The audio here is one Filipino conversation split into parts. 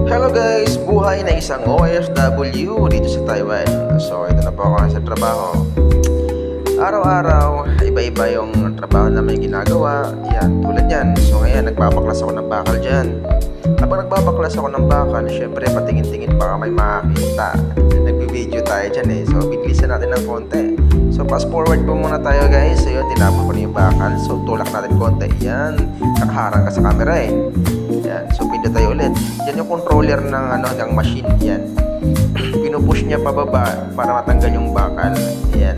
Hello guys! Buhay na isang OFW dito sa Taiwan. So ito na po ako sa trabaho. Araw-araw, iba-iba yung trabaho na may ginagawa. Yan, tulad yan. So ngayon, nagbabaklas ako ng bakal dyan. Habang nagbabaklas ako ng bakal, syempre patingin-tingin baka may makakita. Nagbi-video tayo dyan eh. So biglisan natin ng konti. So fast forward po muna tayo guys. So yun, tinapon ko na yung bakal. So tulak natin konti. Yan, nakaharang ka sa camera eh. Yan, so pindot tayo ulit. Yan yung controller ng machine. Yan. Pinupush niya pababa para matanggal yung bakal. Yan.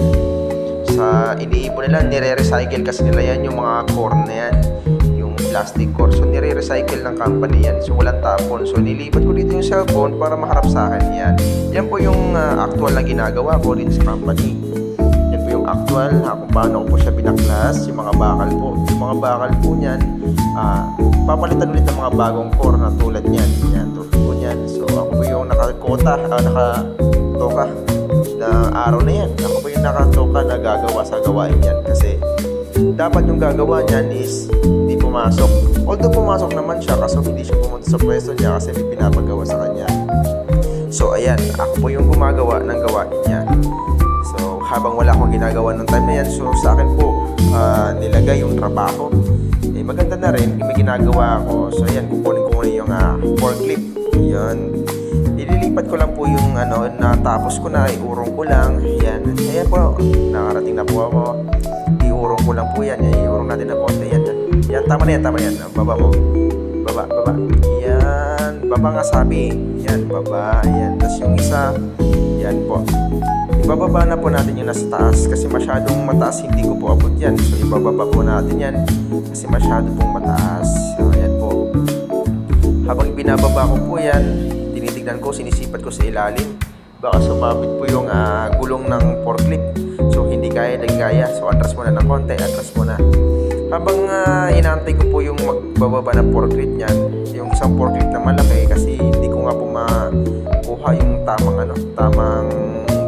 Sa iniipon nila, nire-recycle kasi nila yan yung mga core na yan. Yung plastic core. So nire-recycle ng company yan. So walang tapon. So nilipat ko dito yung cellphone para maharap sa akin. Yan. Yan po yung actual na ginagawa ko din sa company. Yan po yung actual kung paano ko po siya binaklas. Yung mga bakal po. Yung mga bakal po niyan, papalitan ulit ng mga bagong core na tulad niyan. Yan, tulad po niyan. So ako po yung nakatoka na araw na yan. Ako po yung nakatoka na gagawa sa gawain yan. Kasi dapat yung gagawa niyan is hindi pumasok. Although pumasok naman siya kaso hindi siya pumunta sa pwesto niya kasi may pinapagawa sa kanya. So ayan, ako po yung gumagawa ng gawain niya. So habang wala akong ginagawa ng time na yan, so sa akin po nilagay yung trabaho. Eh, maganda na rin, may ginagawa ako. So ayan, kukunin ko muna yung forklift. Yun. Ililipat ko lang po yung natapos ko na, iurong ko lang. Ayan. Ayan po, nakarating na po ako. Iurong ko lang po yan. Iurong natin ng konti. Yan. Yan, tama na yan. Baba mo. Baba. Yan. Baba nga sabi. Yan, baba. Yan. Tapos yung isa, yan po. Ibababa na po natin yung nasa taas kasi masyadong mataas, hindi ko po abot yan. So ibababa po natin yan kasi masyado pong mataas. So ayan po. Habang binababa ko po yan, tinitignan ko, sinisipat ko sa ilalim. Baka sumabit po yung gulong ng forklift. So hindi kaya. So atras muna ng konti, atras muna. Habang inaantay ko po yung magbababa ng forklift niyan, yung isang forklift na malaki kasi hindi ko nga po makuha yung tamang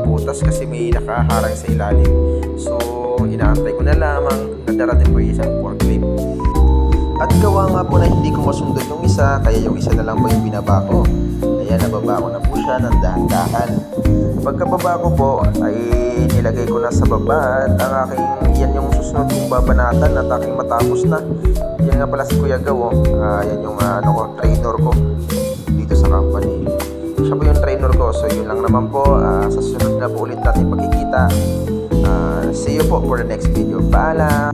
butas kasi may nakaharang sa ilalim. So inaantay ko na lamang na darating po yung isang forklift. At gawa nga po na hindi ko masundot yung isa, kaya yung isa na lang po yung binaba ko. Ayan, nababa ko na po siya ng dahan-dahan. Pagkababa ko po ay nilagay ko na sa baba at ang aking, yan yung susunod kong babanatan at aking matapos na. Yan nga pala si Kuya Gaw. Yan yung trainer ko dito sa company. Siya po yung trainer ko. So yun lang naman po. Sa susunod na po ulit natin pagkikita. See you po for the next video. Paalam!